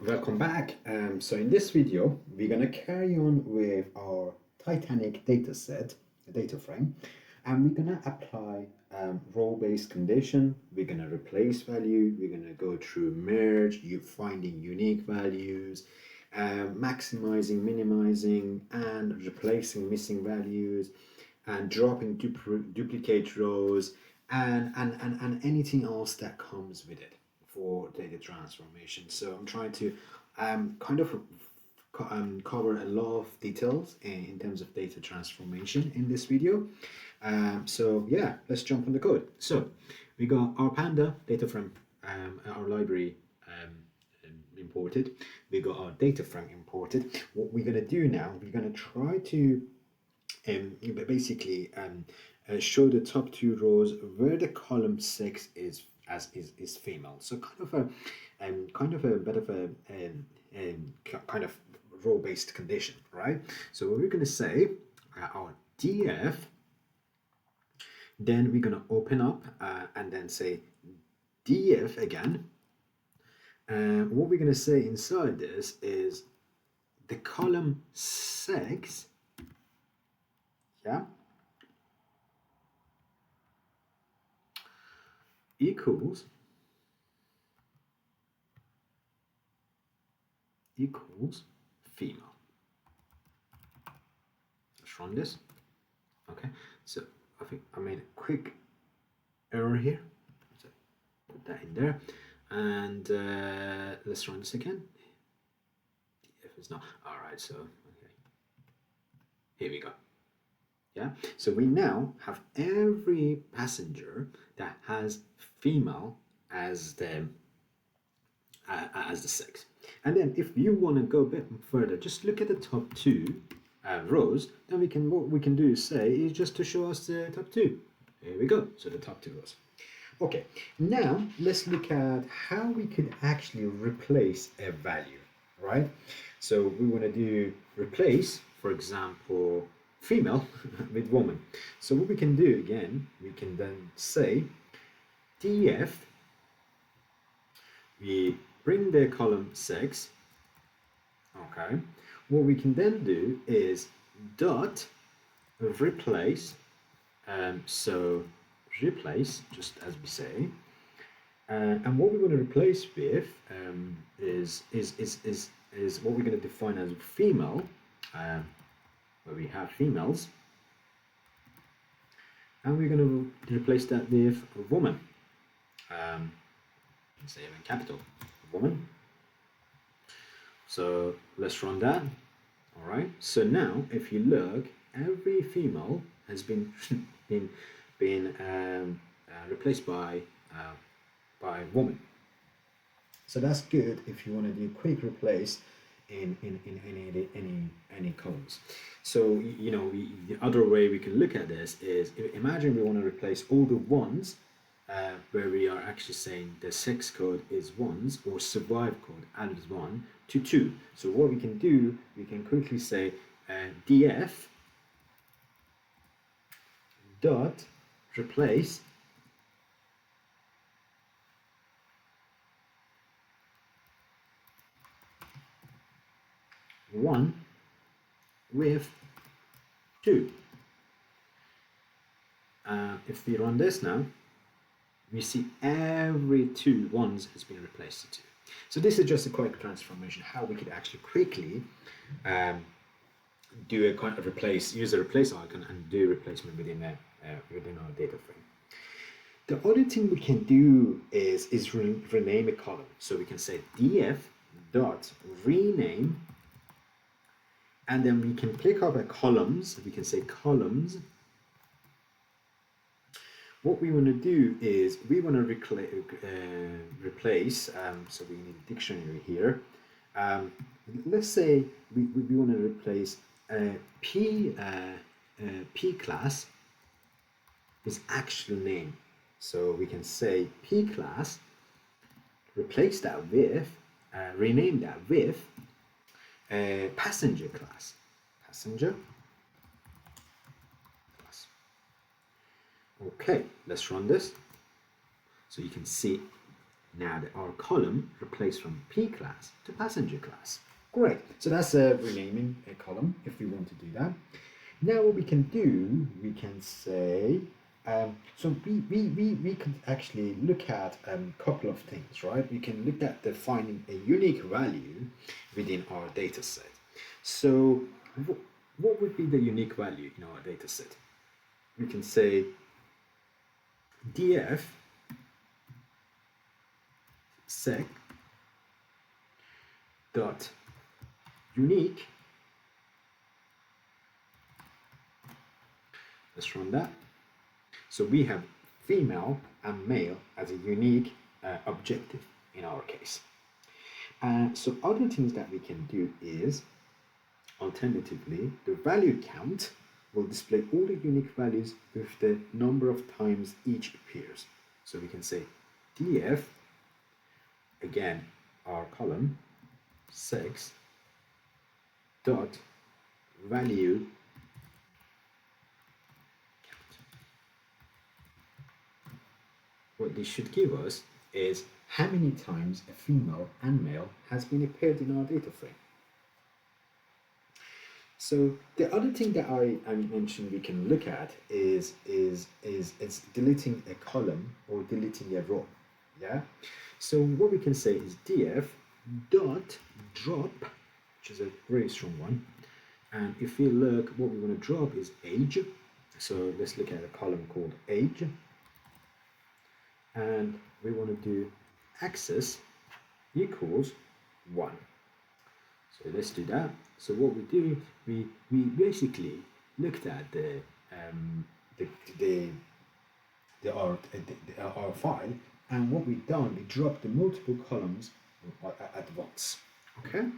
Welcome back. So in this video, we're gonna carry on with our Titanic data set, data frame, and we're gonna apply role-based condition. We're gonna replace value. We're gonna go through merge, you finding unique values, maximizing, minimizing, and replacing missing values, and dropping duplicate rows, and anything else that comes with it for data transformation. So I'm trying to kind of cover a lot of details in terms of data transformation in this video. So yeah, let's jump on the code. So we got our Panda data frame, our library imported. We got our data frame imported. What we're gonna do now, we're gonna try to basically show the top two rows where the column 6 is female. So kind of a bit of a kind of row based condition, right? So what we're going to say our df, then we're going to open up and then say df again. What we're going to say inside this is the column 6, yeah, equals female. Let's run this. Okay, so I think I made a quick error here. So put that in there, and let's run this again. DF is not all right. So okay, here we go. Yeah, so we now have every passenger that has female as the 6. And then if you want to go a bit further, just look at the top two rows. Then what we can do is say is just to show us the top two. Here we go. So the top two rows. Okay, now let's look at how we could actually replace a value, right? So we want to do replace, for example, female with woman. So what we can do again, we can then say df, we bring the column 6. Okay, what we can then do is dot replace, so replace just as we say, and what we want to replace with is what we're going to define as female, where we have females, and we're going to replace that with woman, say in capital woman. So let's run that. All right, so now if you look, every female has been replaced by woman. So that's good if you want to do quick replace in any columns. So you know, the other way we can look at this is, imagine we want to replace all the ones where we are actually saying the 6 code is ones, or survive code adds 1 to 2. So what we can do, we can quickly say df dot replace one with 2. If we run this now, we see every 2 ones has been replaced to 2. So this is just a quick transformation, how we could actually quickly do a kind of use a replace icon and do replacement within our data frame. The other thing we can do is rename a column. So we can say df dot rename, and then we can pick up a columns. We can say columns. What we want to do is we want to replace, so we need a dictionary here. Let's say we want to replace P class with actual name. So we can say P class, replace that with, rename that with passenger class. Passenger. Okay, let's run this. So you can see Now the R column replaced from P class to passenger class. Great. So that's renaming a column if we want to do that. Now what we can do, we can say, so we could actually look at a couple of things, right? We can look at defining a unique value within our data set. So what would be the unique value in our data set? We can say df sec dot unique. Let's run that. So we have female and male as a unique objective in our case. So other things that we can do is, alternatively, the value count will display all the unique values with the number of times each appears. So we can say df, again, our column, sex dot value count. What this should give us is how many times a female and male has been appeared in our data frame. So the other thing that I mentioned we can look at is deleting a column or deleting a row. Yeah. So what we can say is df dot drop, which is a very strong one. And if we look, what we want to drop is age. So let's look at a column called age. And we want to do access equals 1. So let's do that. So what we do, we basically looked at our file, and what we've done, we dropped the multiple columns at once. Okay.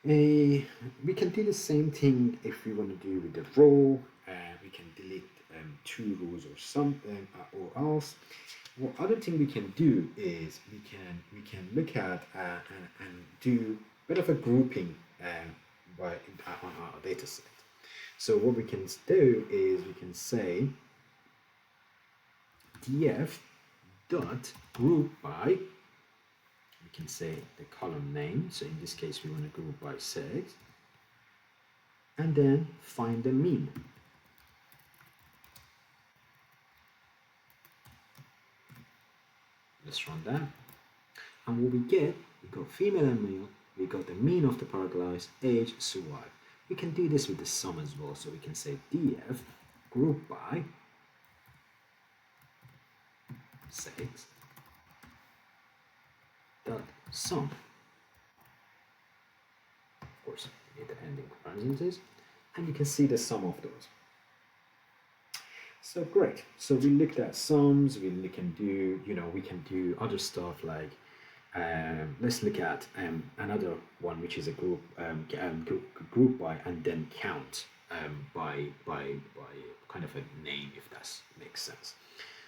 We can do the same thing if we want to do with the row. We can delete 2 rows or something or else. What other thing we can do is we can look at and do a bit of a grouping on our data set. So what we can do is we can say df dot group by, we can say the column name, so in this case we want to group by sex, and then find the mean. Let's run that, and what we get, we got female and male, we got the mean of the paragliders, age, survive. We can do this with the sum as well, so we can say df group by sex dot sum. Of course, we get the ending parentheses, and you can see the sum of those. So great. So we looked at sums. We can do, we can do other stuff like, let's look at another one, which is a group by and then count by kind of a name, if that makes sense.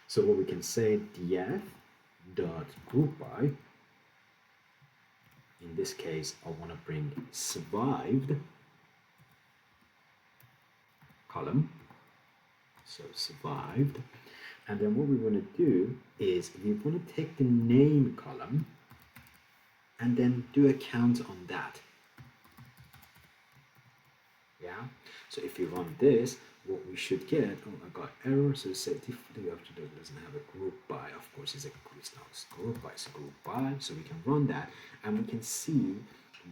So what we can say, df dot group by. In this case, I want to bring survived column. So survived, and then what we want to do is we want to take the name column and then do a count on that. Yeah, so if you run this, what we should get, oh, I got error, so safety doesn't have a group by. Of course, it's not group by, it's a group by, so we can run that and we can see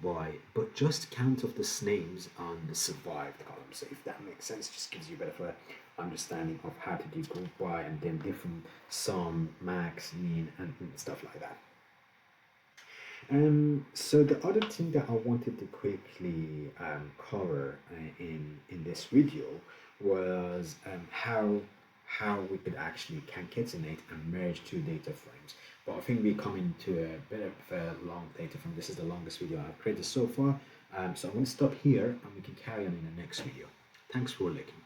why, but just count of the names on the survived column. So if that makes sense, just gives you a bit of a understanding of how to do group by and then different sum, max, mean, and stuff like that. So the other thing that I wanted to quickly cover in this video was how we could actually concatenate and merge 2 data frames. But I think we come into a bit of a long data frame. This is the longest video I've created so far. So I'm going to stop here and we can carry on in the next video. Thanks for looking.